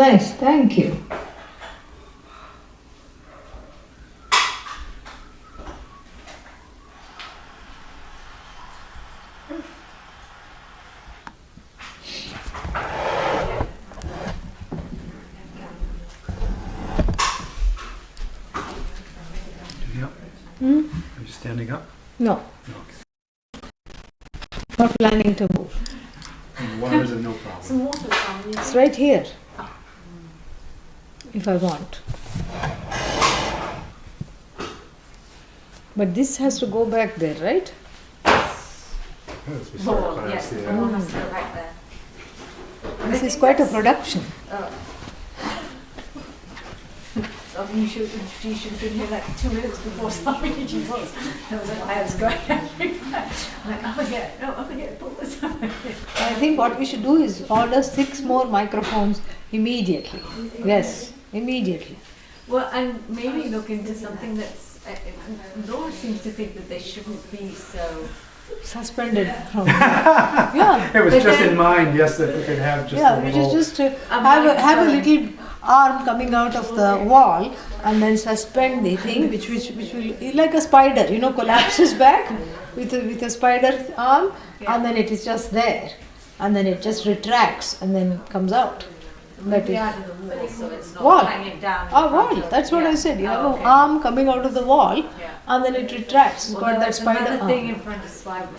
Nice, thank you. Are you standing up? No, not planning to move. And water is no problem. Some water from you. It's right here, if I want. But this has to go back there, right? As we start Oh, class, yes, the yeah. wall has to go right there. This is quite a production. So I think you should have been here like 2 minutes before Swamiji was. That was why I was going. Like, I forget, pull this up. I think what we should do is order 6 more microphones immediately. Yes, immediately. Well, and maybe look into something that's. Laura seems to think that they shouldn't be so. Suspended from. Yeah. It was But just then- in mind, yes, that we could have just Yeah, a we little. just have a little arm coming out of the wall and then suspend the thing, which will like a spider, collapses back with a spider arm, and then it is just there, and then it just retracts and then comes out. That Maybe is out of the wall, so it's not wall. hanging down. in Ah, front wall. of- That's what yeah. I said. You have Oh, an okay. arm coming out of the wall, Yeah. and then it retracts. It's Well, got that there's spider another thing arm. in front of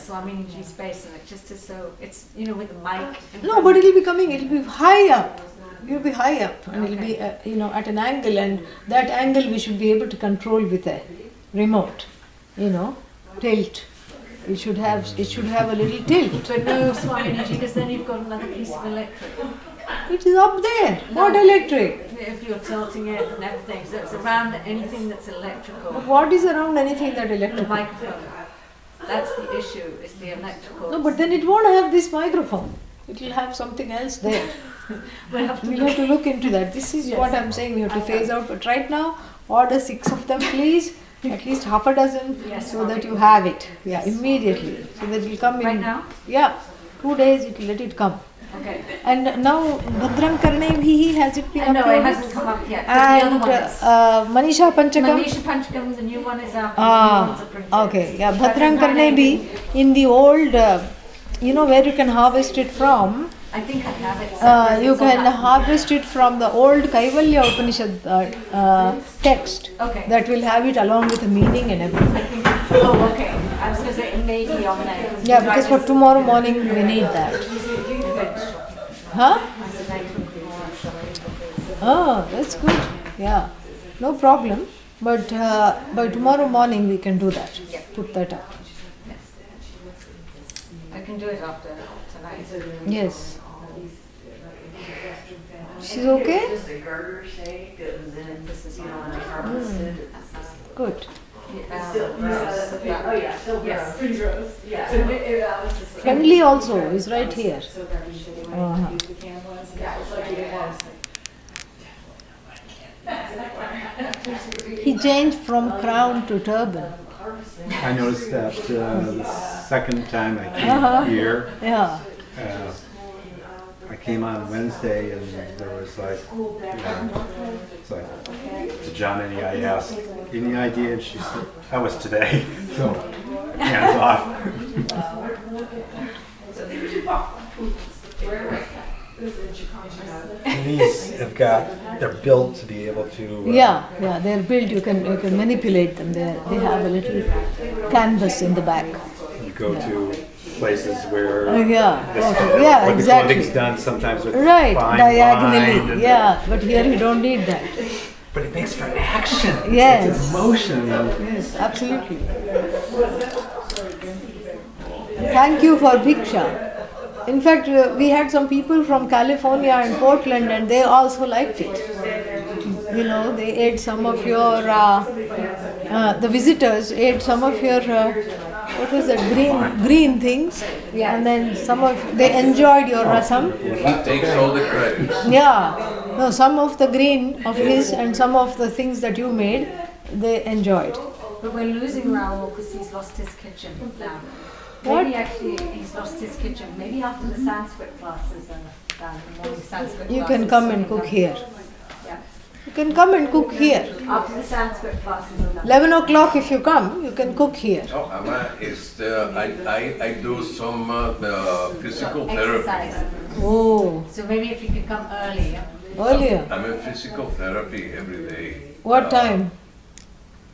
Swamiji space, and it just is so. It's with the mic. in No, front but of- it'll be coming. It'll be high up. You'll be high up, and it'll be at an angle, and that angle we should be able to control with a remote. Tilt. It should have a little tilt. But no Swamiji, because then you've got another piece of electric. It is up there. What No. electric? If you're tilting it and everything, so it's around anything that's electrical. What is around anything that The electric? microphone. That's the issue. It's the electrical. No, but then it won't have this microphone. It will have something else there. we'll have to We look. have to look into that. This is Yes. what I'm saying. We have to phase out. But right now, order 6 of them, please. At least half a dozen, Yes, so that you have it. Yeah, immediately. So that will come in. Right now? Yeah, 2 days. It will let it come. Okay. And now Bhadram Karne Bhihi, has it been No, it uploaded? hasn't come up yet. But the And other one is. Manisha Panchakam. Manisha Panchakam, the new one is out. The new ones are printed. Okay. Yeah, Bhadram Karne Bhi, in the old, where you can harvest it from, I think I have it. separate. you It's on can that. harvest it from the old Kaivalya Upanishad text. Okay. That will have it along with the meaning and everything. I think it's, oh, okay. I was going to say it may be on there. Yeah, because for tomorrow morning we need that. Huh? Oh, that's good. Yeah, no problem. But by tomorrow morning we can do that. Yeah. Put that up. I can do it after tonight. Yes. She's okay? Just a garter shake that was in it. This is, harvested. Good. Yes. Pretty gross. Yeah. Friendly also is right here. Uh-huh. He changed from crown to turban. I noticed that the second time I came Uh-huh. here, Yeah. I came on Wednesday and there was it's like, to John I asked, any idea? And she said, that was today. So, hands off. These they're built to be able to. Yeah, they're built, you can manipulate them. They have a little canvas in the back. You go to places where Yeah, like exactly. the clothing's done sometimes with Right, fine line diagonally. and- Yeah, but here you don't need that. But it makes for action. Yes. It's emotion. Yes, absolutely. Thank you for Bhiksha. In fact, we had some people from California and Portland and they also liked it. They ate some of your, the visitors ate some of your, what was that, green things. And then they enjoyed your rasam. He takes all the credit. Yeah. No, some of the green of his and some of the things that you made, they enjoyed. But we're losing Raoul because he's lost his kitchen now. What? Maybe actually he's lost his kitchen. Maybe after the Sanskrit classes and morning Sanskrit You classes, can come so and we cook have- here. Yeah. You can come and cook here. After the Sanskrit classes are done. 11 o'clock if you come, you can cook here. No, Amma, I do some physical therapy. Exercise. Oh, So maybe if you could come earlier. earlier. I'm in physical therapy every day. What time?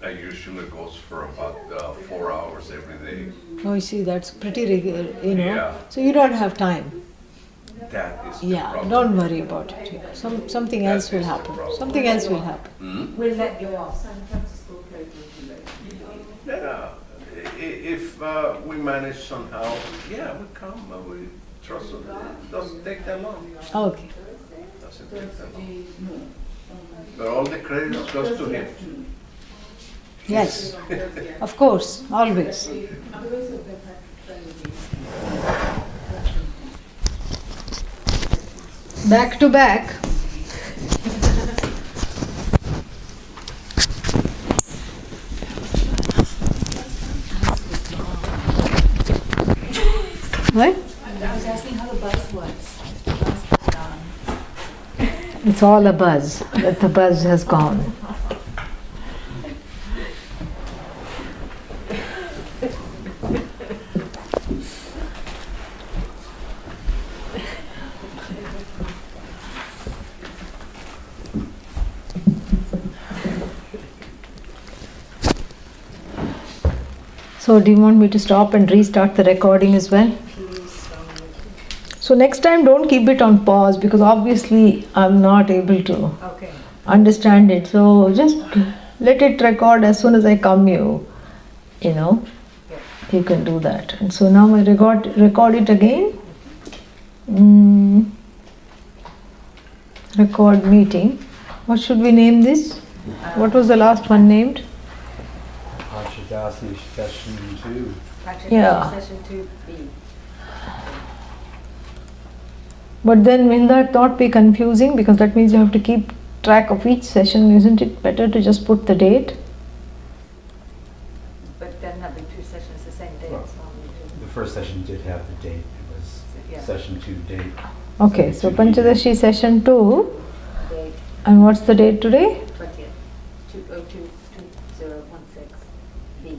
I usually goes for about 4 hours every day. Oh, you see, that's pretty regular, Yeah. So you don't have time. That is the Yeah, problem. don't worry about it. Yeah. Something else That will is the happen. problem. Something else will happen. We'll let you off. Yeah, if we manage somehow, yeah, we come. We trust it. It doesn't take that long. Okay. Doesn't take that long. But all the credit goes to him. Yes, of course, always. Back to back. What? I was asking how the buzz was. It's all a buzz, but the buzz has gone. So, do you want me to stop and restart the recording as well? So, next time don't keep it on pause because obviously I'm not able to Okay. understand it. So, just let it record as soon as I come. You can do that. And so now I record it again. Record meeting. What should we name this? What was the last one named? Pachadasi session 2. Yeah. Session 2B. But then will that not be confusing? Because that means you have to keep track of each session. Isn't it better to just put the date? But then there'll be two sessions the same day. Well, The first session did have the date. It was Yeah. session 2 date. Okay, so Panchadashi session 2. Date And what's the date today? 20th, 2022016B.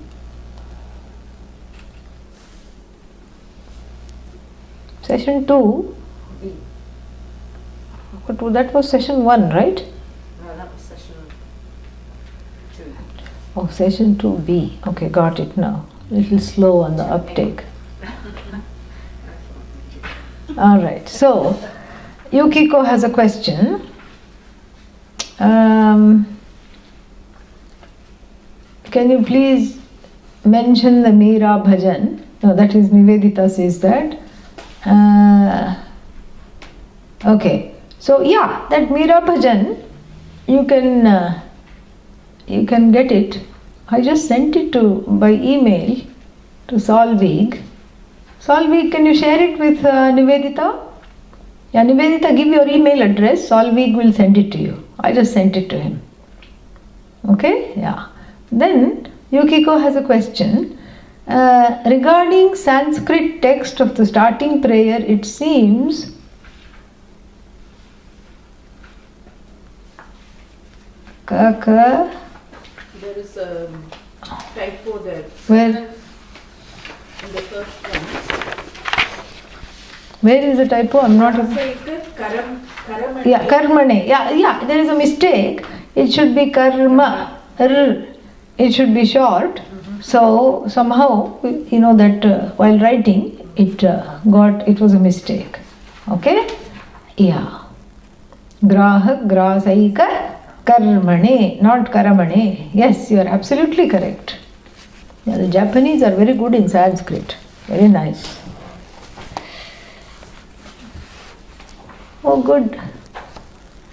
Session 2. B. But that was session 1, right? No, that was session 2. Oh, session 2B. Okay, got it now. Little slow on the uptake. All right. So, Yukiko has a question. Can you please mention the Meera Bhajan? No, that is Nivedita says that. Okay. So yeah, that Meera Bhajan, you can get it. I just sent it by email to Solveig. Solveig, can you share it with Nivedita? Yeah, Nivedita, give your email address. Solveig will send it to you. I just sent it to him. Okay? Yeah. Then Yukiko has a question. Regarding Sanskrit text of the starting prayer, it seems There is a typo there. Where? In the first one. Where is the typo? I'm not. Karam. Yeah, karmane. Yeah, there is a mistake. It should be karma. It should be short. So somehow, that while writing, it was a mistake. Okay? Yeah. Grahak, grasaika, karmane, not karamane. Yes, you are absolutely correct. Yeah, the Japanese are very good in Sanskrit. Very nice. Oh, good.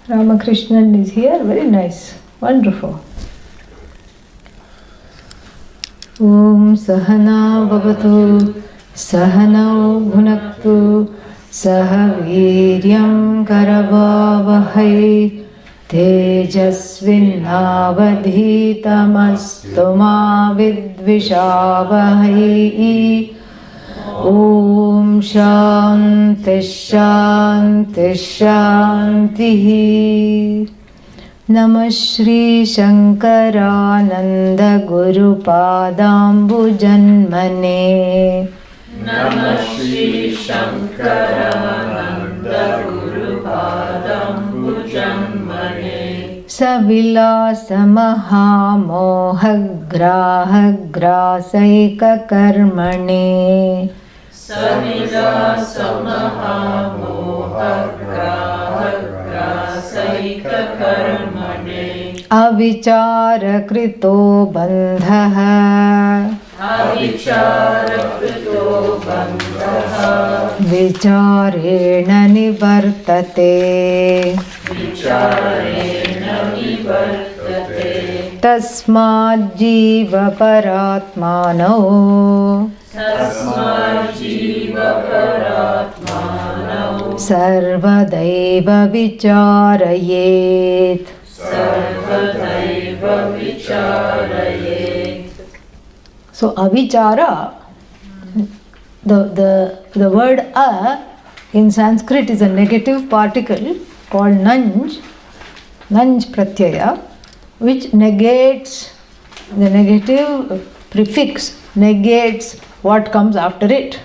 Ramakrishnan is here. Very nice. Wonderful. Om Sahana Bhavatu Sahanau Bhunaktu Sahaviryam Karavavahai Tejasvinnavadhitamastu ma vidvishavahai Om Shanti Shanti Shanti. Namah Shri Shankarananda Guru Padambu Janmane. Namah Shri Shankarananda Guru Padambu Janmane. Savilasa Mahamohagraha Grasaika Karmane. Savilasa Mahamohagraha Grasaika Karmane. Avichara Krito Bandhaha. Avichara Krito Bandhaha. Vicharena Nivartate. Vicharena Nivartate. Tasmad Jiva Paratmano. Tasmad Jiva Paratmano. Sarvadaiva Vicharayet. Sarvadaiva Vicharayet. So avichara, the word a in Sanskrit is a negative particle called nanj pratyaya, which negates, the negative prefix negates what comes after it.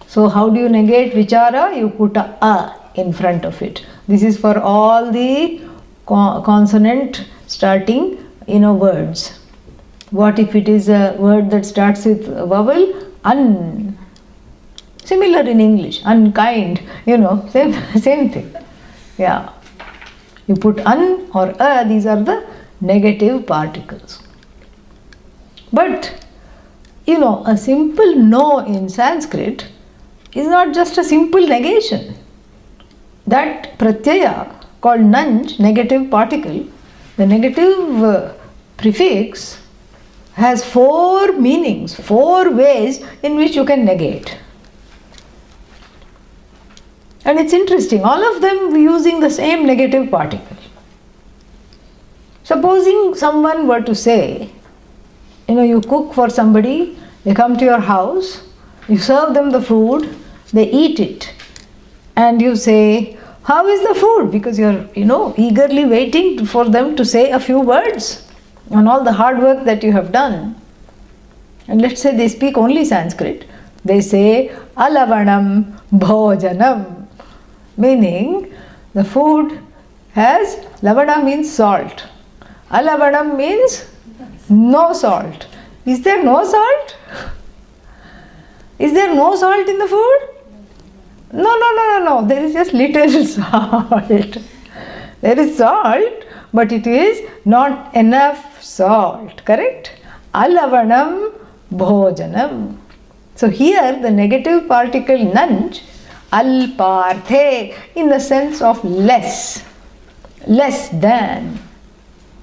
So how do you negate vichara? You put a in front of it. This is for all the consonant starting words. What if it is a word that starts with a vowel? Un. Similar in English, unkind, same thing. Yeah. You put un or a, these are the negative particles. But, a simple no in Sanskrit is not just a simple negation. That pratyaya called nanj, negative particle, the negative prefix has 4 meanings, 4 ways in which you can negate. And it's interesting, all of them using the same negative particle. Supposing someone were to say, you cook for somebody, they come to your house, you serve them the food, they eat it, and you say, how is the food? Because you're, eagerly waiting for them to say a few words on all the hard work that you have done. And let's say they speak only Sanskrit. They say, alavanam bhojanam, meaning the food has, lavana means salt. Alavanam means no salt. Is there no salt? Is there no salt in the food? No. There is just little salt. There is salt, but it is not enough salt, correct? Alavanam bhojanam. So here the negative particle nanj, alparthe, in the sense of less than.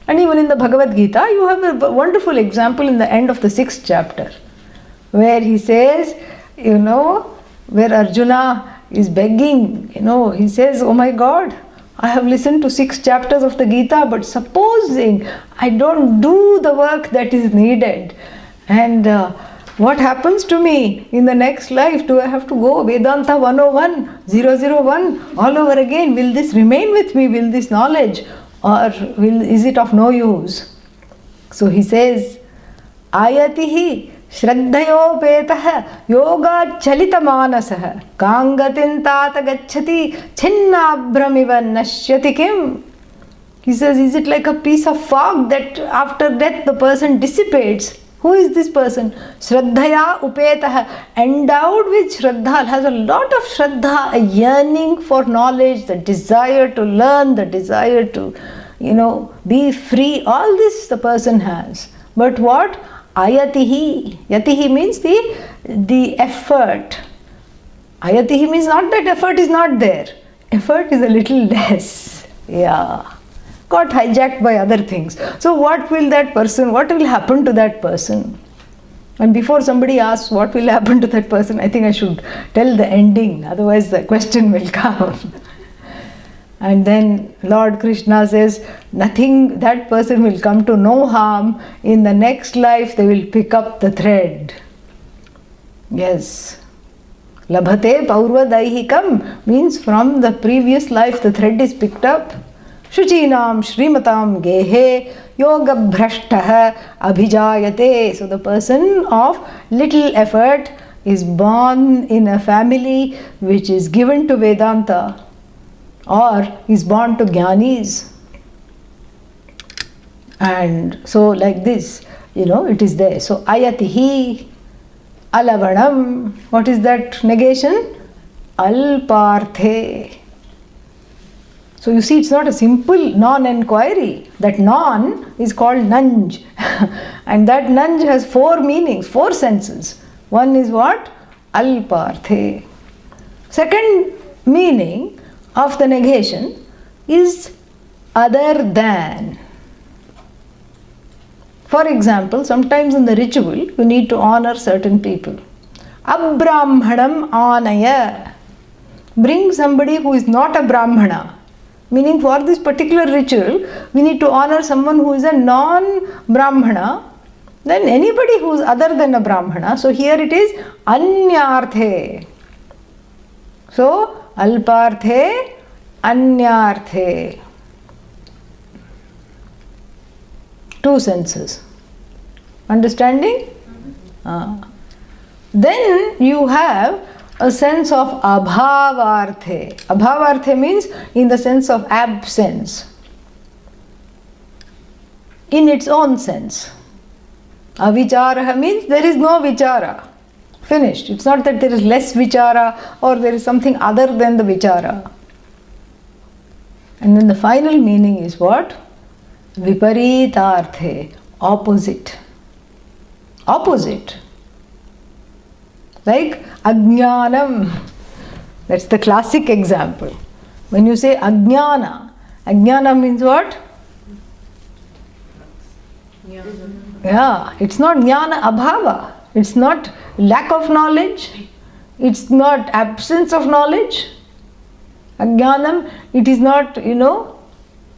And even in the Bhagavad Gita, you have a wonderful example in the end of the 6th chapter, where he says, where Arjuna is begging, he says, oh my God, I have listened to 6 chapters of the Gita, but supposing I don't do the work that is needed, and what happens to me in the next life? Do I have to go Vedanta 101, 001 all over again? Will this remain with me? Will this knowledge? Or is it of no use? So he says, ayatihi Shraddhayopetah yoga chalita manasah kangatin tata gacchati chinnabhramiva nashyati kim. He says, is it like a piece of fog that after death the person dissipates? Who is this person? Shraddhaya upetah, endowed with Shraddha, has a lot of Shraddha, a yearning for knowledge, the desire to learn, the desire to, be free. All this the person has. But what? Ayatihi. Yatihi means the effort. Ayatihi means not that effort is not there. Effort is a little less. Yeah. Got hijacked by other things. So what will happen to that person? And before somebody asks what will happen to that person, I think I should tell the ending, otherwise the question will come. And then Lord Krishna says, that person will come to no harm. In the next life they will pick up the thread. Yes. Labhate paurvadaihikam means from the previous life the thread is picked up. Shuchinam Srimatam Gehe Yoga Bhrashtaha Abhijayate. So the person of little effort is born in a family which is given to Vedanta or is born to Jnanis. And so like this, it is there. So ayatihi alavanam. What is that negation? Alparthe. So you see, it's not a simple non-enquiry. That non is called nanj. And that nanj has 4 meanings, 4 senses. One is what? Alparthe. Second meaning of the negation is other than. For example, sometimes in the ritual, you need to honor certain people. Abrahmanam anaya. Bring somebody who is not a Brahmana. Meaning for this particular ritual, we need to honor someone who is a non-Brahmana, then anybody who is other than a Brahmana. So here it is anyarthe. So alparthe, anyarthe. 2 senses. Understanding? Then you have a sense of abhavarthe. Abhavarthe means in the sense of absence. In its own sense. Avicharaha means there is no vichara. Finished. It's not that there is less vichara or there is something other than the vichara. And then the final meaning is what? Viparitarthe. Opposite. Opposite. Like ajnanam. That's the classic example. When you say ajnana, ajnana means what? Yeah, it's not jnana abhava. It's not lack of knowledge. It's not absence of knowledge. Ajnanam, it is not,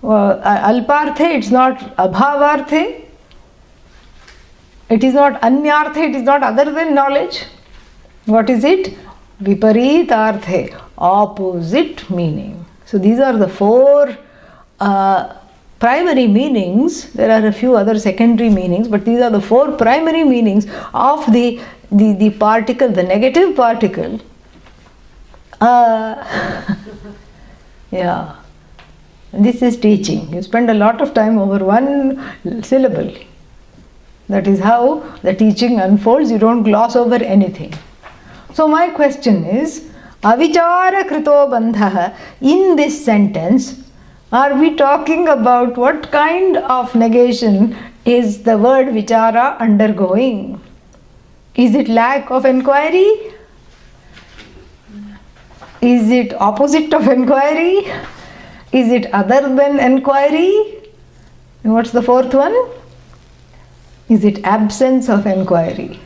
alparthe, it's not abhavarthe. It is not anyarthe, it is not other than knowledge. What is it? Viparitarthe, opposite meaning. So these are the 4 primary meanings. There are a few other secondary meanings, but these are the 4 primary meanings of the particle, the negative particle. Yeah. This is teaching. You spend a lot of time over one syllable. That is how the teaching unfolds. You don't gloss over anything. So my question is, avichara krito bandhaha, in this sentence, are we talking about what kind of negation is the word vichara undergoing? Is it lack of enquiry? Is it opposite of enquiry? Is it other than enquiry? And what's the 4th one? Is it absence of enquiry?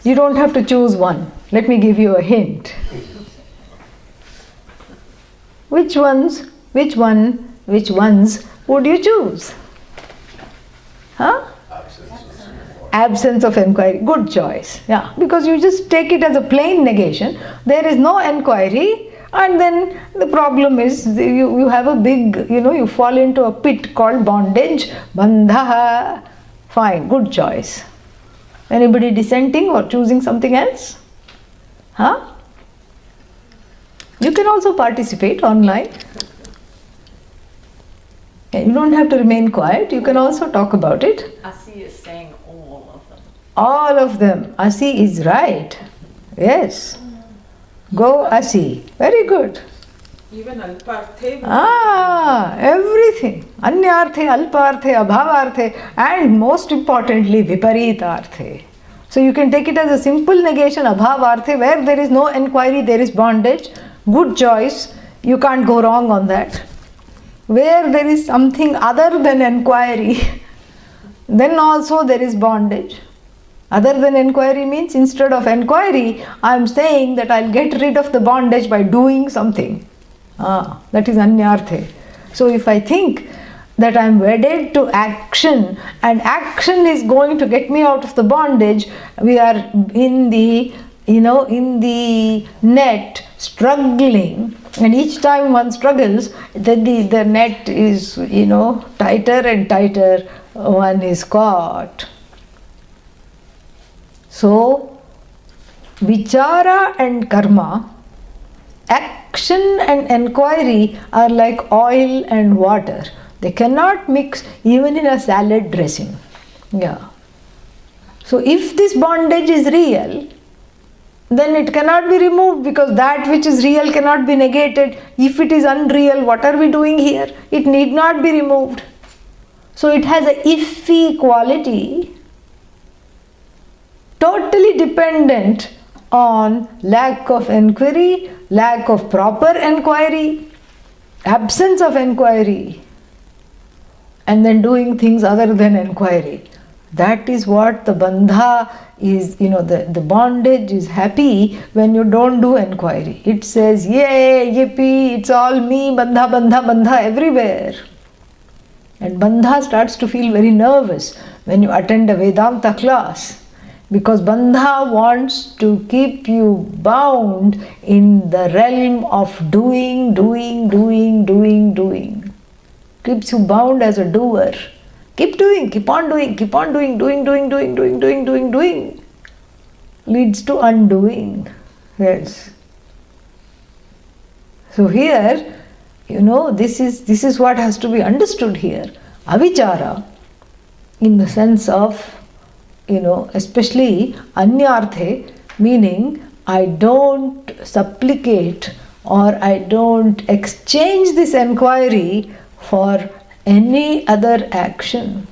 You don't have to choose one. Let me give you a hint. Which ones would you choose? Huh? Absence of enquiry. Good choice. Yeah, because you just take it as a plain negation. There is no enquiry, and then the problem is you have a big, you fall into a pit called bondage. Bandhaha. Fine, good choice. Anybody dissenting or choosing something else? Huh? You can also participate online. You don't have to remain quiet. You can also talk about it. Asi is saying all of them. All of them. Asi is right. Yes. Go Asi. Very good. Even alparthe. Everything. Anyarthe, alparthe, abhavarthe, and most importantly, viparitarthe. So you can take it as a simple negation, abhavarthe, where there is no enquiry, there is bondage. Good choice. You can't go wrong on that. Where there is something other than enquiry, then also there is bondage. Other than enquiry means instead of enquiry, I am saying that I'll get rid of the bondage by doing something. That is anyarthe. So if I think that I am wedded to action, and action is going to get me out of the bondage. We are in the, in the net struggling, and each time one struggles, then the net is, tighter and tighter, one is caught. So, vichara and karma, action and enquiry are like oil and water. They cannot mix even in a salad dressing. Yeah. So if this bondage is real, then it cannot be removed, because that which is real cannot be negated. If it is unreal, what are we doing here? It need not be removed. So it has a iffy quality, totally dependent on lack of enquiry, lack of proper enquiry, absence of enquiry, and then doing things other than enquiry. That is what the bandha is, the bondage is happy when you don't do enquiry. It says, yay, yippee, it's all me, bandha, bandha, bandha everywhere. And bandha starts to feel very nervous when you attend a Vedanta class, because bandha wants to keep you bound in the realm of doing. Keeps you bound as a doer. Keep doing, keep on doing, doing. Leads to undoing. Yes. So here, this is what has to be understood here. Avichara, in the sense of, especially anyarthe, meaning I don't supplicate or I don't exchange this enquiry for any other action.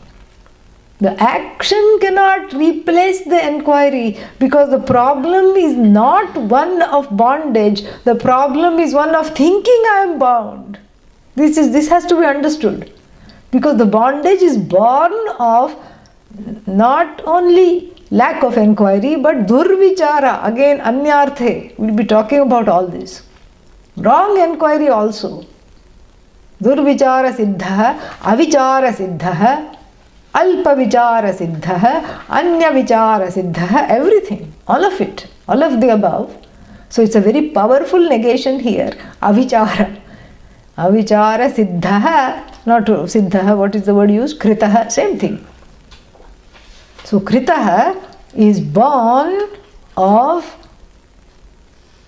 The action cannot replace the enquiry, because the problem is not one of bondage, the problem is one of thinking I am bound. This has to be understood, because the bondage is born of not only lack of enquiry but durvichara, again anyarthe. We'll be talking about all this. Wrong enquiry also. Durvichara siddha, avichara siddha, alpa vichara siddha, anya vichara siddha, everything, all of it, all of the above. So it's a very powerful negation here, avichara. Avichara siddha, not siddha, what is the word used? Kritaha, same thing. So kritaha is born of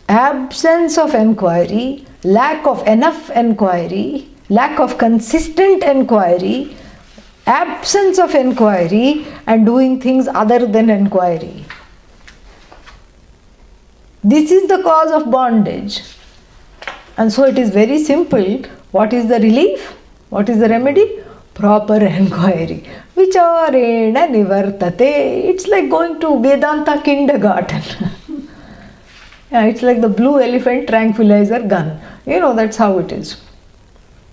absence of enquiry, lack of enough enquiry, lack of consistent enquiry, absence of enquiry, and doing things other than enquiry. This is the cause of bondage. And so it is very simple. What is the relief? What is the remedy? Proper enquiry. Vicharena nivartate. It's like going to Vedanta kindergarten. Yeah, it's like the blue elephant tranquilizer gun. That's how it is.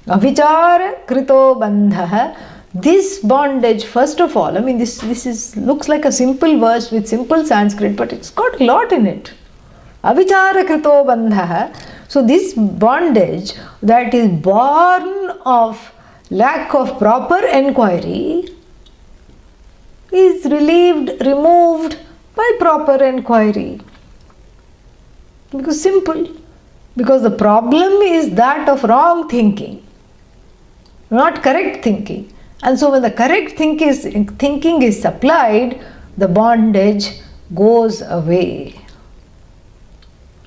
Avichara krito bandha. This bondage, first of all, this looks like a simple verse with simple Sanskrit, but it's got a lot in it. Avichara krito bandha. So this bondage that is born of lack of proper enquiry is removed by proper enquiry. Because simple. Because the problem is that of wrong thinking, not correct thinking. And so when the correct thinking is supplied, the bondage goes away.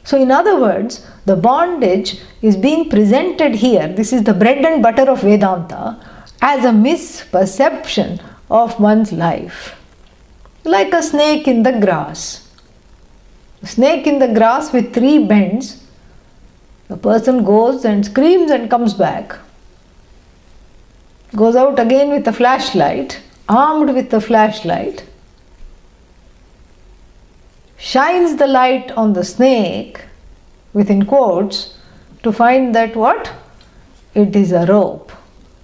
So in other words, the bondage is being presented here, this is the bread and butter of Vedanta, as a misperception of one's life. Like a snake in the grass. A snake in the grass with 3 bends, the person goes and screams and comes back. Goes out again with a flashlight, armed with a flashlight, shines the light on the snake, within quotes, to find that what? It is a rope.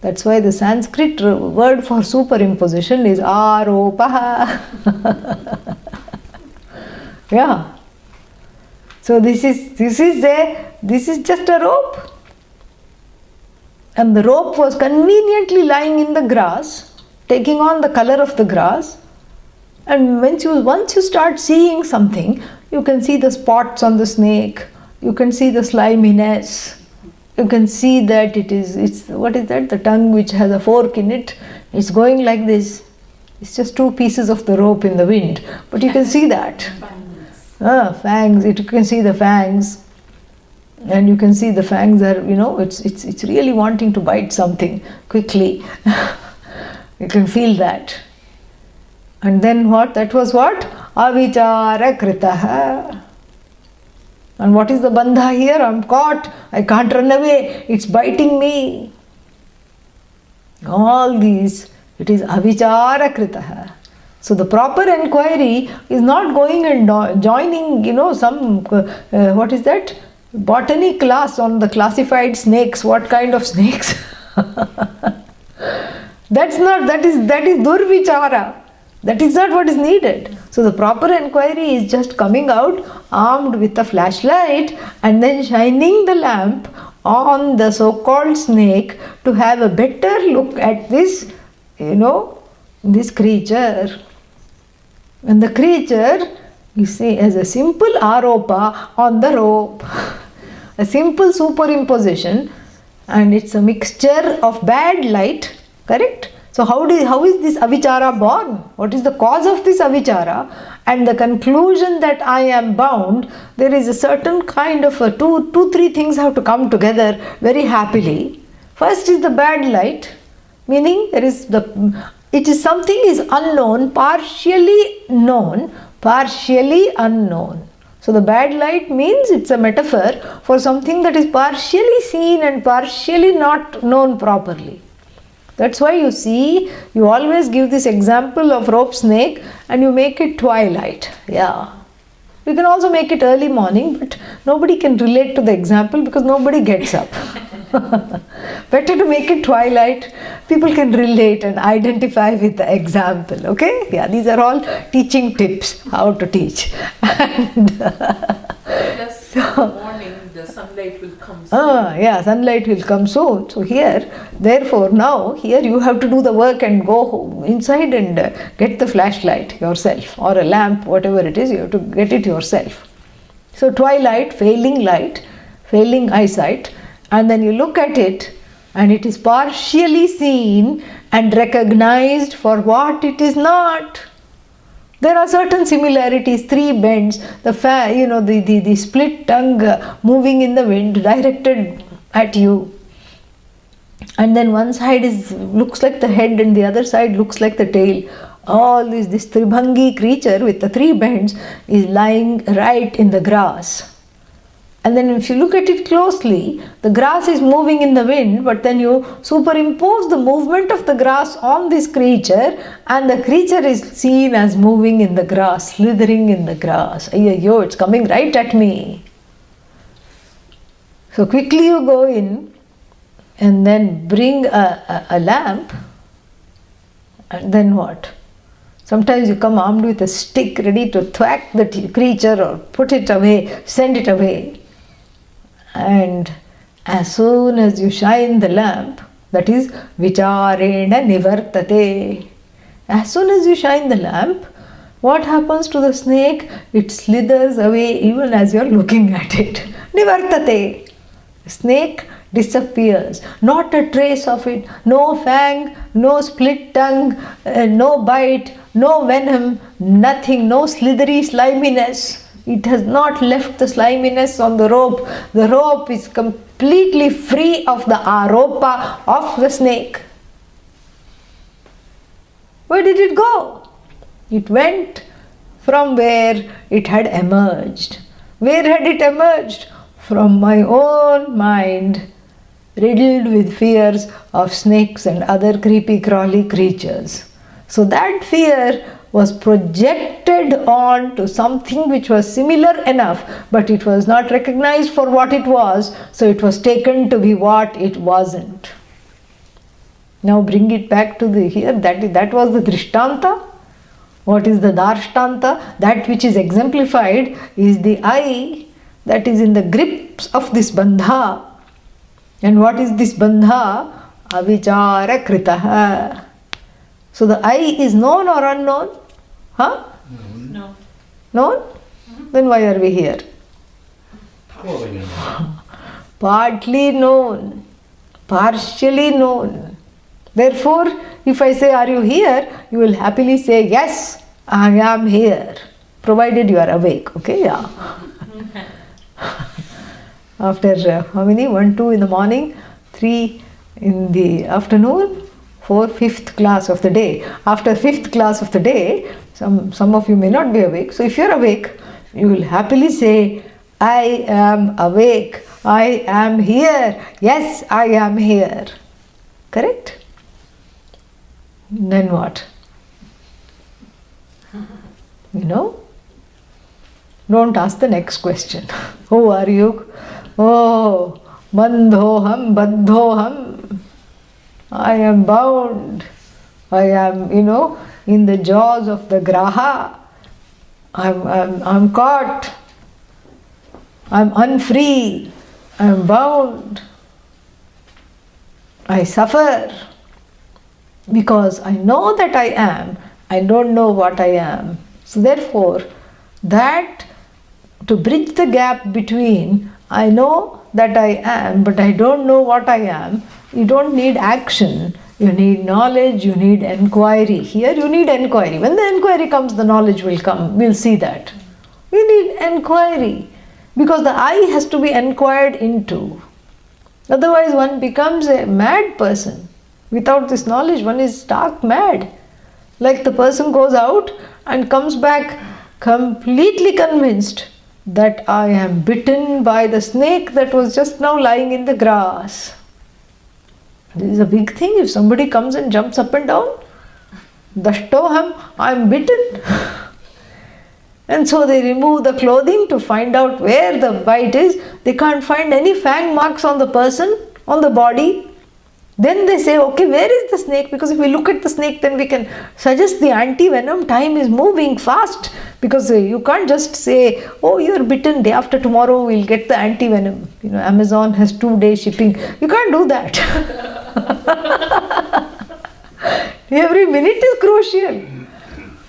That's why the Sanskrit word for superimposition is aropaha. Yeah. So this is just a rope. and the rope was conveniently lying in the grass, taking on the color of the grass. And once you start seeing something, you can see the spots on the snake, you can see the sliminess, you can see that it's what is that? The tongue which has a fork in it, it's going like this. It's just two pieces of the rope in the wind, but you can see that. Fangs, you can see the fangs. And you can see the fangs are, it's really wanting to bite something quickly. You can feel that. And then what? That was what? Avichara kritaha. And what is the bandha here? I'm caught. I can't run away. It's biting me. All these, it is avichara kritaha. So the proper inquiry is not going and joining, some, what is that? Botany class on the classified snakes. What kind of snakes? That is durvichara. That is not what is needed. So the proper inquiry is just coming out armed with a flashlight and then shining the lamp on the so-called snake to have a better look at this, this creature. And the creature, you see, as a simple aropa on the rope, a simple superimposition, and it's a mixture of bad light, correct? So how is this avichara born? What is the cause of this avichara? And the conclusion that I am bound, there is a certain kind of three things have to come together very happily. First is the bad light, meaning it is something is unknown, partially known, partially unknown. So the bad light means it's a metaphor for something that is partially seen and partially not known properly. That's why you see, you always give this example of rope snake and you make it twilight. Yeah. You can also make it early morning, but nobody can relate to the example because nobody gets up. Better to make it twilight. People can relate and identify with the example. Okay? Yeah, these are all teaching tips, how to teach. And Plus, in the morning, the sunlight will come soon. yeah, sunlight will come soon. So therefore now, here you have to do the work and go home inside and get the flashlight yourself or a lamp, whatever it is, you have to get it yourself. So twilight, failing eyesight, and then you look at it and it is partially seen and recognized for what it is not. There are certain similarities, three bends, the split tongue moving in the wind directed at you. And then one side looks like the head and the other side looks like the tail. All this Tribhangi creature with the three bends is lying right in the grass. And then if you look at it closely, the grass is moving in the wind, but then you superimpose the movement of the grass on this creature and the creature is seen as moving in the grass, slithering in the grass. Ayyo, it's coming right at me. So quickly you go in and then bring a lamp, and then what? Sometimes you come armed with a stick ready to thwack the creature or put it away, send it away. And as soon as you shine the lamp, that is vicharena nivartate. As soon as you shine the lamp, what happens to the snake? It slithers away even as you are looking at it. Nivartate. Snake disappears. Not a trace of it. No fang, no split tongue, no bite, no venom, nothing, no slithery sliminess. It has not left the sliminess on the rope. The rope is completely free of the aropa of the snake. Where did it go? It went from where it had emerged. Where had it emerged? From my own mind, riddled with fears of snakes and other creepy crawly creatures. So that fear was projected on to something which was similar enough, but it was not recognized for what it was, so it was taken to be what it wasn't. Now bring it back to here, that was the drishtanta. What is the darshtanta? That which is exemplified is the eye that is in the grips of this bandha. And what is this bandha? Avichara kritaha. So the I is known or unknown? Huh? No. Known? Then why are we here? Partly known, partially known. Therefore, if I say, are you here? You will happily say, yes, I am here. Provided you are awake. Okay, yeah. After how many? 1, 2 in the morning, 3 in the afternoon, 4, 5th class of the day. After 5th class of the day, some of you may not be awake. So if you are awake, you will happily say, I am awake. I am here. Yes, I am here. Correct? Then what? You know? Don't ask the next question. Who are you? Oh, bandhoham, baddhoham. I am bound. I am, in the jaws of the graha. I'm caught. I'm unfree. I'm bound. I suffer because I know that I am. I don't know what I am. So therefore, that to bridge the gap between I know that I am, but I don't know what I am, you don't need action. You need knowledge, you need enquiry. Here you need enquiry. When the enquiry comes, the knowledge will come. We'll see that. You need enquiry. Because the I has to be enquired into. Otherwise one becomes a mad person. Without this knowledge, one is stark mad. Like the person goes out and comes back completely convinced that I am bitten by the snake that was just now lying in the grass. This is a big thing. If somebody comes and jumps up and down, dashtoham, I am bitten. And so they remove the clothing to find out where the bite is. They can't find any fang marks on the person, on the body. Then they say, okay, where is the snake? Because if we look at the snake, then we can suggest the anti-venom. Time is moving fast. Because you can't just say, oh, you're bitten, day after tomorrow we'll get the anti-venom. Amazon has 2-day shipping. You can't do that. Every minute is crucial.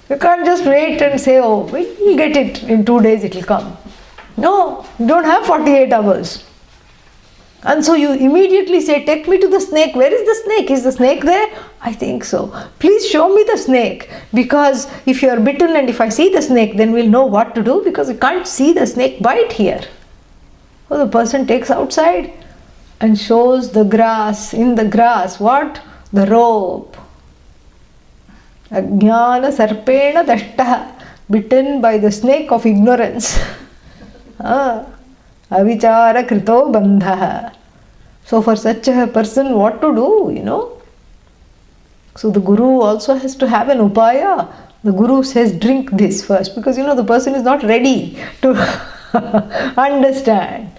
You can't just wait and say, oh, we'll get it in 2 days, it will come. No, you don't have 48 hours. And so you immediately say, take me to the snake. Where is the snake? Is the snake there? I think so. Please show me the snake. Because if you are bitten and if I see the snake, then we'll know what to do, because you can't see the snake bite here. So the person takes outside and shows the grass. In the grass, what? The rope. Ajnana sarpena dashtaha, bitten by the snake of ignorance. Avichara krito bandhaha. So for such a person, what to do, So the guru also has to have an upaya. The guru says, drink this first, because the person is not ready to understand.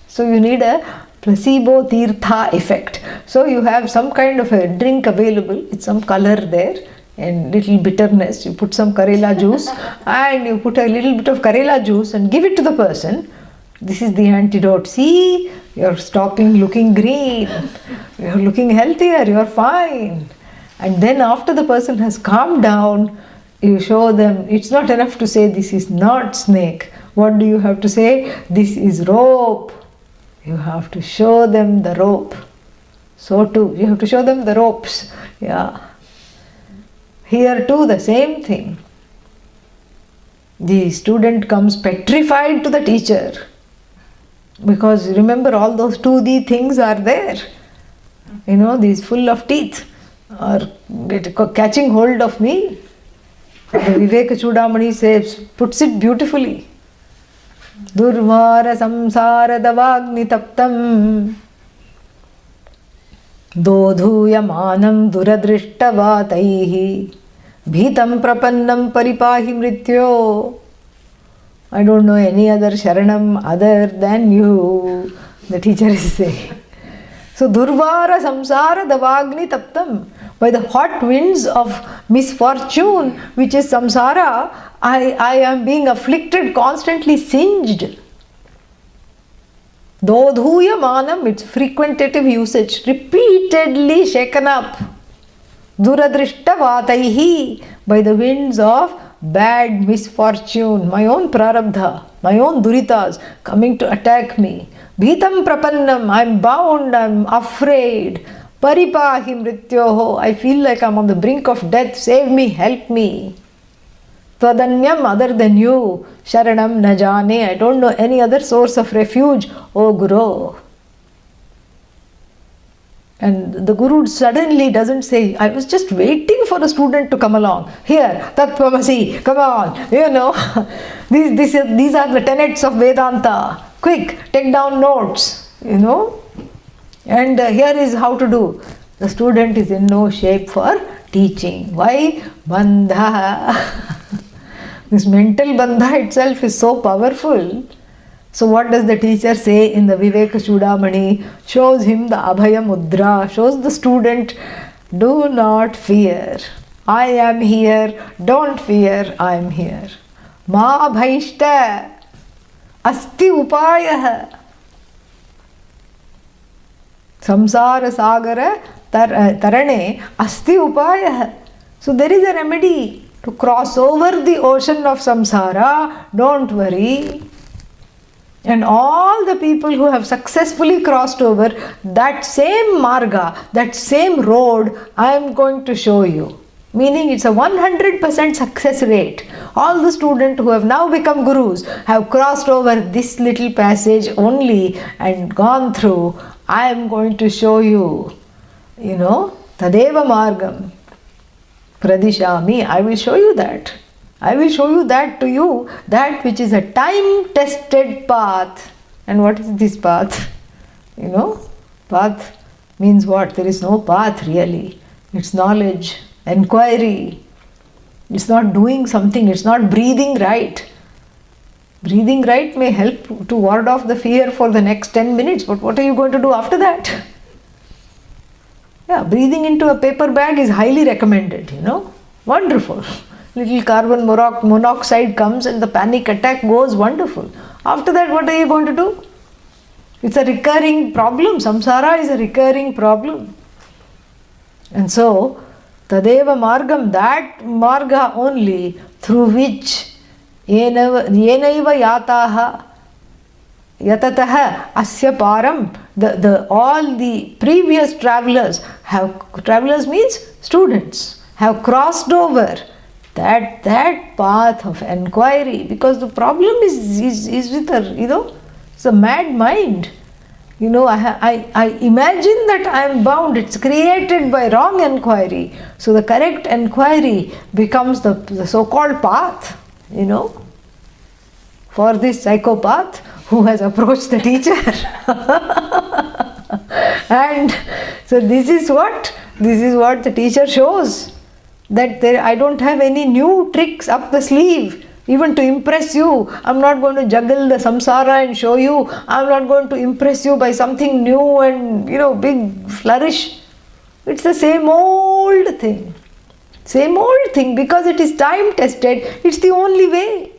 So you need a placebo tirtha effect. So you have some kind of a drink available with some color there and little bitterness. You put some Karela juice and you put a little bit of Karela juice and give it to the person. This is the antidote. See, you're stopping looking green. You're looking healthier. You're fine. And then after the person has calmed down, you show them. It's not enough to say this is not snake. What do you have to say? This is rope. You have to show them the rope. So too, you have to show them the ropes. Yeah. Here too, the same thing. The student comes petrified to the teacher. Because remember, all those 2D things are there. These full of teeth are catching hold of me. The Viveka Chudamani says, puts it beautifully. Durvara samsara davagni taptam dodhuyamanam duradrishtavataihi bhitam prapannam paripahi mrityo. I don't know any other sharanam other than you, the teacher is saying. So Durvara samsara davagni taptam. By the hot winds of misfortune, which is samsara, I am being afflicted, constantly singed. Dodhuyamanam, it's frequentative usage, repeatedly shaken up. Duradrishtavataihi, by the winds of bad misfortune, my own prarabdha, my own duritas coming to attack me. Bhitam prapannam, I'm bound, I'm afraid. Paripahi mrityoho, I feel like I'm on the brink of death, save me, help me. Tvadanyam, other than you, sharanam najane, I don't know any other source of refuge, O Guru. And the Guru suddenly doesn't say, I was just waiting for a student to come along. Here, Tattvamasi, come on, you know. These are the tenets of Vedanta. Quick, take down notes, you know. And here is how to do. The student is in no shape for teaching. Why? Bandha. This mental bandha itself is so powerful. So what does the teacher say in the Viveka Chudamani? Shows him the Abhaya Mudra, shows the student, do not fear. I am here, don't fear, I am here. Ma bhaishta, asti upayah. Samsara sagara tarane, asti upayah. So there is a remedy to cross over the ocean of samsara, don't worry. And all the people who have successfully crossed over that same marga, that same road, I am going to show you. Meaning it's a 100% success rate. All the students who have now become gurus have crossed over this little passage only and gone through. I am going to show you, you know, Tadeva Margam Pradishami. I will show you that. I will show you that to you, that which is a time-tested path. And what is this path? You know, path means what? There is no path really. It's knowledge, inquiry. It's not doing something, it's not breathing right. Breathing right may help to ward off the fear for the next 10 minutes, but what are you going to do after that? Yeah, breathing into a paper bag is highly recommended, you know. Wonderful. Little carbon monoxide comes and the panic attack goes, wonderful. After that, what are you going to do? It's a recurring problem. Samsara is a recurring problem. And so, Tadeva Margam, that marga only through which yenaiva yataha yatataha asya param, all the previous travelers means students, have crossed over that path of inquiry, because the problem is with her, you know, it's a mad mind. You know, I imagine that I am bound, it's created by wrong inquiry. So the correct inquiry becomes the so-called path, you know, for this psychopath who has approached the teacher. And so this is what the teacher shows. That I don't have any new tricks up the sleeve, even to impress you. I'm not going to juggle the samsara and show you. I'm not going to impress you by something new and, you know, big flourish. It's the same old thing. Same old thing, because it is time tested. It's the only way.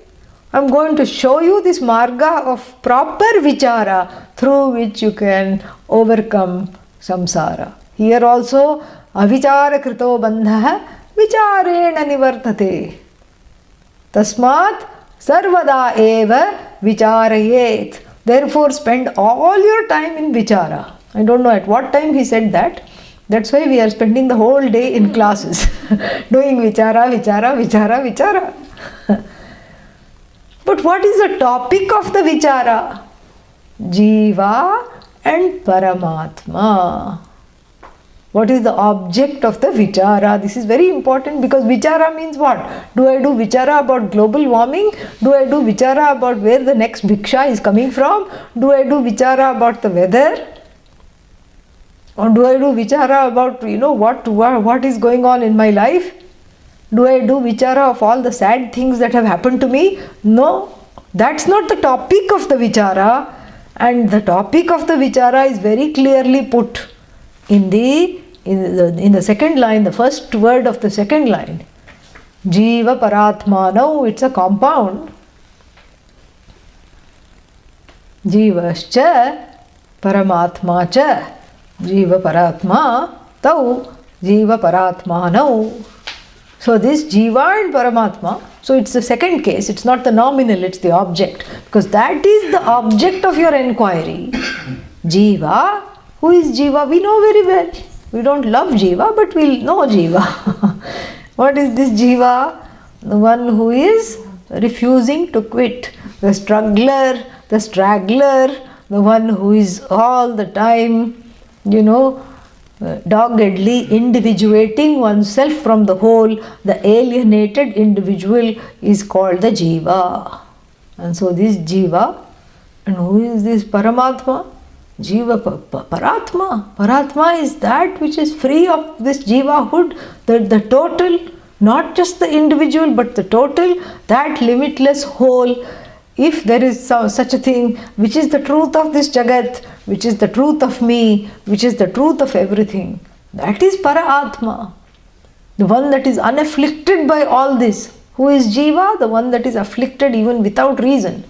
I'm going to show you this marga of proper vichara through which you can overcome samsara. Here also, avichara krito bandha vicharena nivartate. Tasmat sarvada eva vicharayet. Therefore, spend all your time in vichara. I don't know at what time he said that. That's why we are spending the whole day in classes doing vichara, vichara, vichara, vichara. But what is the topic of the vichara? Jiva and Paramatma. What is the object of the vichara? This is very important, because vichara means what? Do I do vichara about global warming? Do I do vichara about where the next bhiksha is coming from? Do I do vichara about the weather? Or do I do vichara about, you know, what is going on in my life? Do I do vichara of all the sad things that have happened to me? No, that's not the topic of the vichara. And the topic of the vichara is very clearly put in the second line, the first word of the second line. Jiva Paratmano, it's a compound. Jivascha Paramatma cha Jiva Paratma Tau Jiva Paratmanau. So this Jiva and Paramatma, so it's the second case, it's not the nominal, it's the object. Because that is the object of your inquiry. Jiva, who is Jiva? We know very well. We don't love Jiva, but we know Jiva. What is this Jiva? The one who is refusing to quit. The struggler, the straggler, the one who is all the time, doggedly individuating oneself from the whole. The alienated individual is called the Jiva. And so this Jiva, and who is this Paramatma? Jiva Paratma. Paratma is that which is free of this Jivahood, the total, not just the individual but the total, that limitless whole. If there is such a thing, which is the truth of this Jagat, which is the truth of me, which is the truth of everything, that is Paratma. The one that is unafflicted by all this. Who is Jiva? The one that is afflicted even without reason.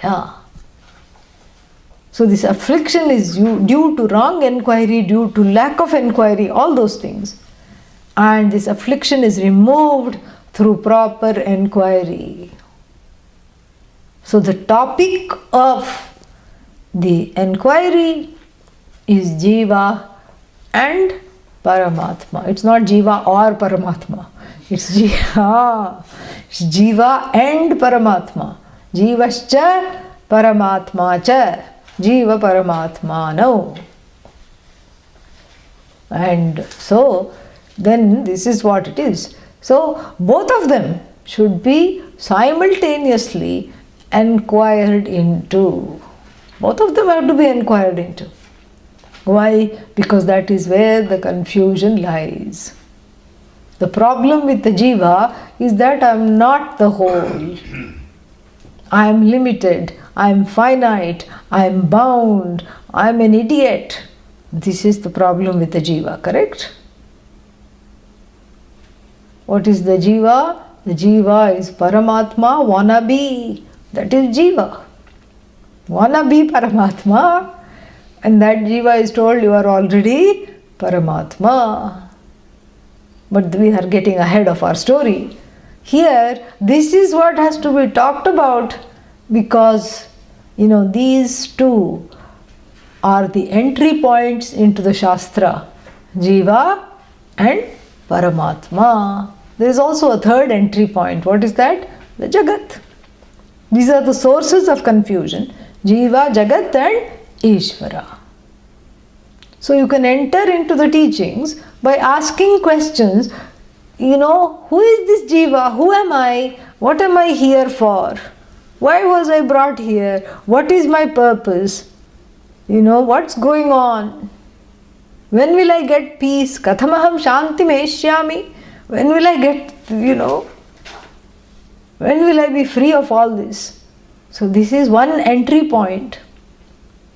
Yeah. So this affliction is due to wrong inquiry, due to lack of inquiry, all those things. And this affliction is removed through proper inquiry. So the topic of the inquiry is Jiva and Paramatma. It's not Jiva or Paramatma. It's Jiva and Paramatma. Jivascha Paramatma cha. Jiva Paramatma no. And so then this is what it is. So both of them should be simultaneously inquired into. Both of them have to be inquired into. Why? Because that is where the confusion lies. The problem with the Jiva is that I am not the whole. I am limited, I am finite, I am bound, I am an idiot. This is the problem with the Jiva, correct? What is the Jiva? The Jiva is Paramatma, wannabe. That is Jiva. Wannabe Paramatma. And that Jiva is told you are already Paramatma. But we are getting ahead of our story. Here, this is what has to be talked about because, these two are the entry points into the Shastra. Jiva and Paramatma. There is also a third entry point. What is that? The Jagat. These are the sources of confusion. Jiva, Jagat and Ishvara. So you can enter into the teachings by asking questions. Who is this Jiva? Who am I? What am I here for? Why was I brought here? What is my purpose? What's going on? When will I get peace? Kathamaham shanti meshyami? When will I get, when will I be free of all this? So this is one entry point.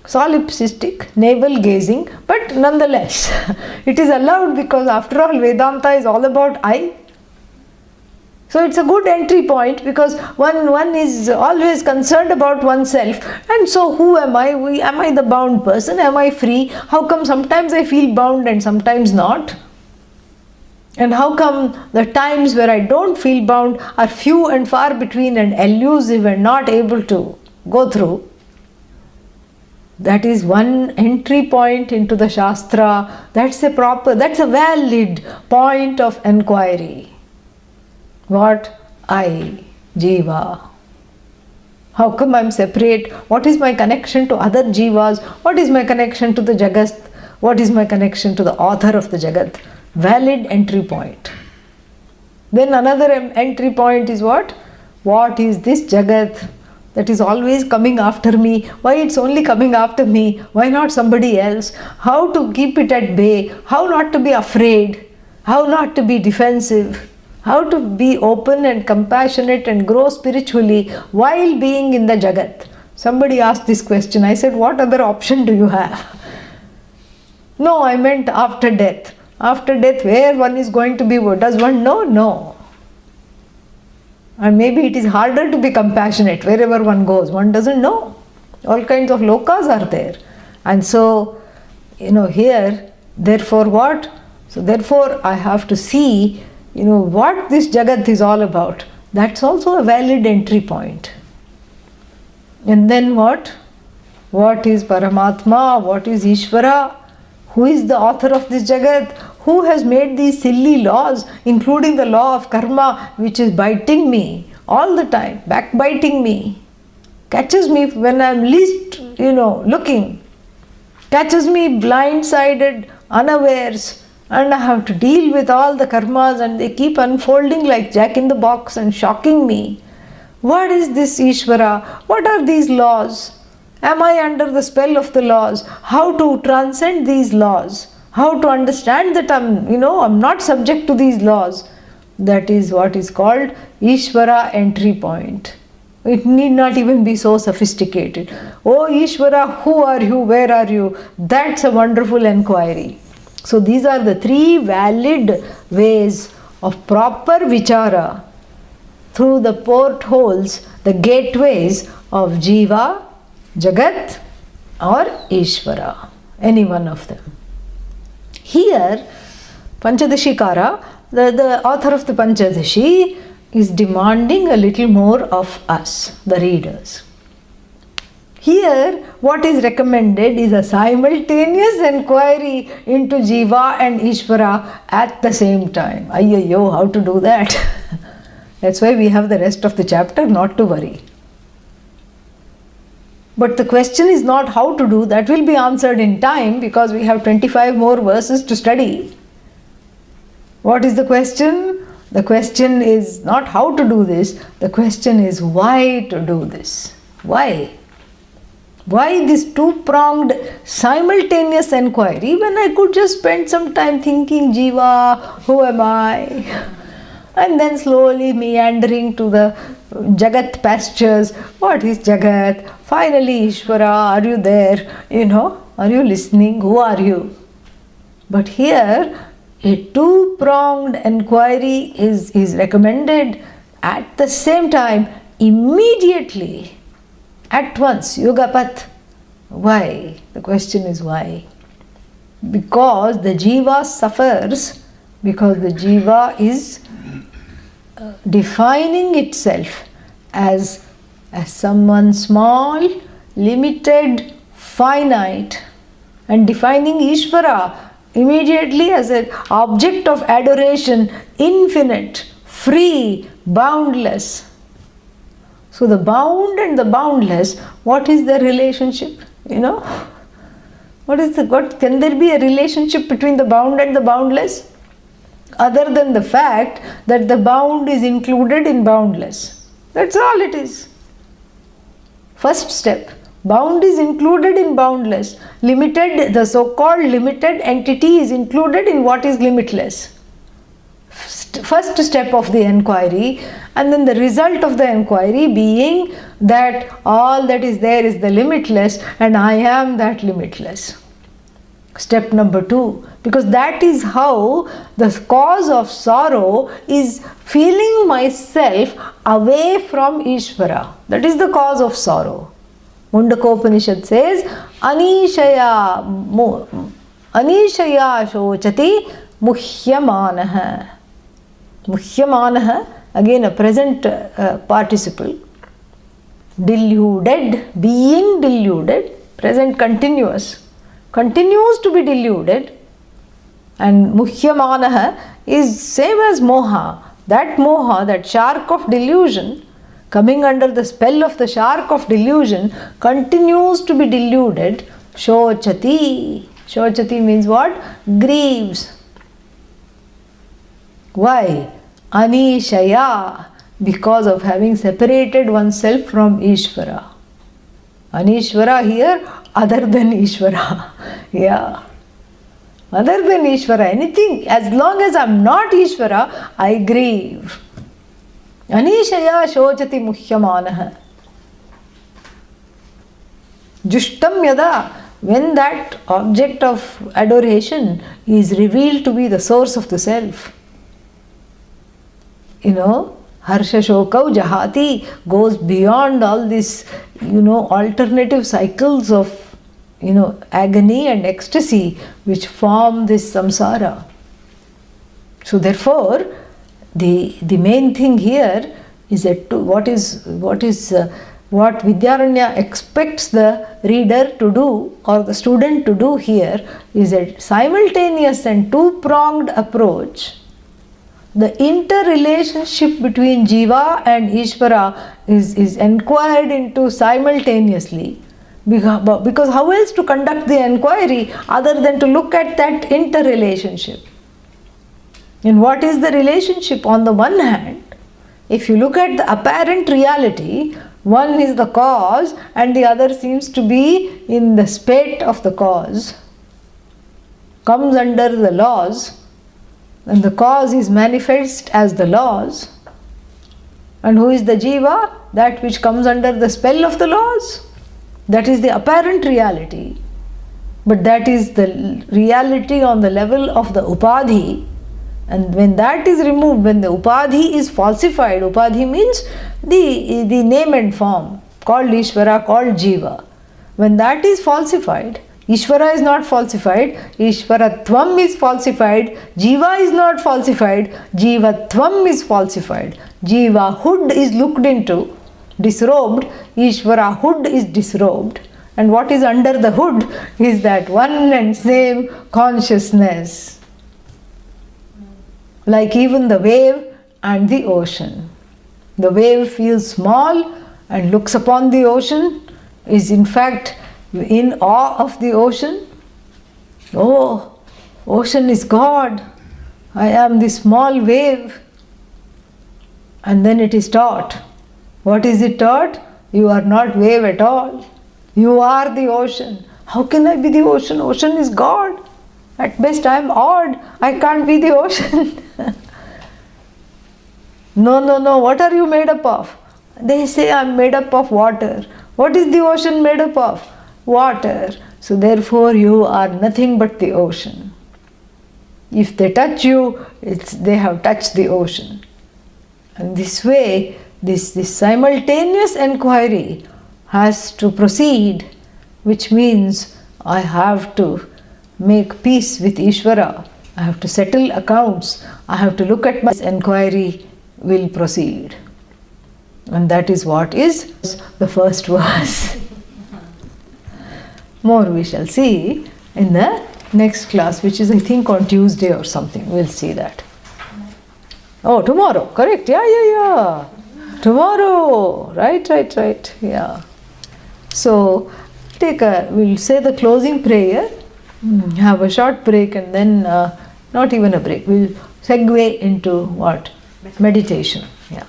Solipsistic, navel gazing, but nonetheless, it is allowed because after all Vedanta is all about I. So it's a good entry point because one is always concerned about oneself. And so who am I? Am I the bound person? Am I free? How come sometimes I feel bound and sometimes not? And how come the times where I don't feel bound are few and far between and elusive and not able to go through? That is one entry point into the Shastra. That's a valid point of inquiry. What? I, Jiva. How come I am separate? What is my connection to other Jivas? What is my connection to the Jagat? What is my connection to the author of the Jagat? Valid entry point. Then another entry point is what? What is this Jagat that is always coming after me? Why it's only coming after me? Why not somebody else? How to keep it at bay? How not to be afraid? How not to be defensive? How to be open and compassionate and grow spiritually while being in the Jagat? Somebody asked this question. I said, what other option do you have? No, I meant after death. After death, where one is going to be, does one know? No. And maybe it is harder to be compassionate wherever one goes. One doesn't know. All kinds of lokas are there. And so, here, therefore what? So therefore I have to see, what this Jagat is all about. That's also a valid entry point. And then what? What is Paramatma? What is Ishvara? Who is the author of this Jagat? Who has made these silly laws, including the law of karma, which is biting me all the time, backbiting me, catches me when I am least, looking, catches me blindsided, unawares, and I have to deal with all the karmas, and they keep unfolding like Jack in the Box and shocking me. What is this Ishvara? What are these laws? Am I under the spell of the laws? How to transcend these laws? How to understand that I'm not subject to these laws? That is what is called Ishvara entry point. It need not even be so sophisticated. Oh Ishvara, who are you? Where are you? That's a wonderful enquiry. So these are the three valid ways of proper vichara through the portholes, the gateways of Jiva, Jagat or Ishvara, any one of them. Here, Panchadashikara, the author of the Panchadashi, is demanding a little more of us, the readers. Here, what is recommended is a simultaneous enquiry into Jiva and Ishvara at the same time. Ayyo, how to do that? That's why we have the rest of the chapter, not to worry. But the question is not how to do, that will be answered in time because we have 25 more verses to study. What is the question? The question is not how to do this, the question is why to do this. Why? Why this two-pronged simultaneous enquiry when I could just spend some time thinking, Jiva, who am I? And then slowly meandering to the Jagat pastures. What is Jagat? Finally, Ishvara, are you there? Are you listening? Who are you? But here, a two-pronged enquiry is recommended at the same time, immediately, at once, Yogapath. Why? The question is why? Because the Jiva suffers, because the Jiva is defining itself as someone small, limited, finite, and defining Ishvara immediately as an object of adoration, infinite, free, boundless. So the bound and the boundless, what is the relationship? What can there be a relationship between the bound and the boundless? Other than the fact that the bound is included in boundless. That's all it is. First step, bound is included in boundless. Limited, the so-called limited entity is included in what is limitless. First step of the enquiry, and then the result of the enquiry being that all that is there is the limitless and I am that limitless. Step number 2, because that is how the cause of sorrow is feeling myself away from Ishvara. That is the cause of sorrow. Mundakopanishad says, Anishaya shochati muhyamanaha. Muhyamanaha, again a present participle. Deluded, being deluded, present continuous. Continues to be deluded, and muhyamanaha is same as moha. That moha, that shark of delusion, coming under the spell of the shark of delusion, continues to be deluded. Shochati. Shochati means what? Grieves. Why? Anishaya, because of having separated oneself from Ishvara. Anishvara here, other than Ishvara. Yeah. Other than Ishvara, anything, as long as I am not Ishvara, I grieve. Anishaya shochati muhyamanaha. Jushtam yada, when that object of adoration is revealed to be the source of the self. Harsha Shokau Jahati goes beyond all these, alternative cycles of, agony and ecstasy which form this samsara. So therefore, the main thing here is that what Vidyaranya expects the reader to do or the student to do here is a simultaneous and two-pronged approach. The interrelationship between Jiva and Ishvara is inquired into simultaneously. Because how else to conduct the inquiry other than to look at that interrelationship? And what is the relationship? On the one hand, if you look at the apparent reality, one is the cause and the other seems to be in the spate of the cause, comes under the laws, and the cause is manifest as the laws. And who is the Jiva? That which comes under the spell of the laws. That is the apparent reality. But that is the reality on the level of the upadhi. And when that is removed, when the upadhi is falsified, upadhi means the name and form, called Ishvara, called Jiva. When that is falsified, Ishvara is not falsified, Ishvaratvam is falsified, Jiva is not falsified, Jivatvam is falsified. Jivahood is looked into, disrobed, Ishvarahood is disrobed. And what is under the hood is that one and same consciousness. Like even the wave and the ocean. The wave feels small and looks upon the ocean, is in fact in awe of the ocean. Oh, ocean is God. I am the small wave. And then it is taught. What is it taught? You are not wave at all. You are the ocean. How can I be the ocean? Ocean is God. At best I am odd. I can't be the ocean. No. What are you made up of? They say I am made up of water. What is the ocean made up of? Water. So therefore you are nothing but the ocean. If they touch you, they have touched the ocean. And this way, this simultaneous inquiry has to proceed, which means I have to make peace with Ishvara. I have to settle accounts. I have to look at my inquiry will proceed. And that is what is the first verse. More we shall see in the next class, which is I think on Tuesday or something. We'll see that. Oh, tomorrow, correct? Yeah. Tomorrow, right, yeah. So, we'll say the closing prayer, have a short break and then, not even a break, we'll segue into what? Meditation, yeah.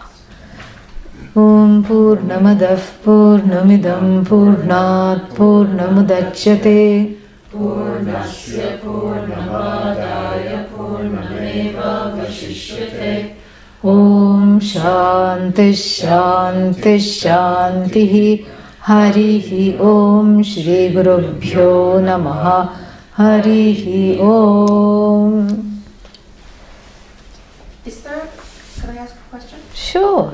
Om Purnamadah Purnamidam Purnat Purnamudachyate Purnasya Purnamadaya Purnameva Vashishyate. Om Shanti Shanti Shanti Harihi Om Shri Gurubhyo Namaha Harihi Om. Is there, can I ask a question? Sure.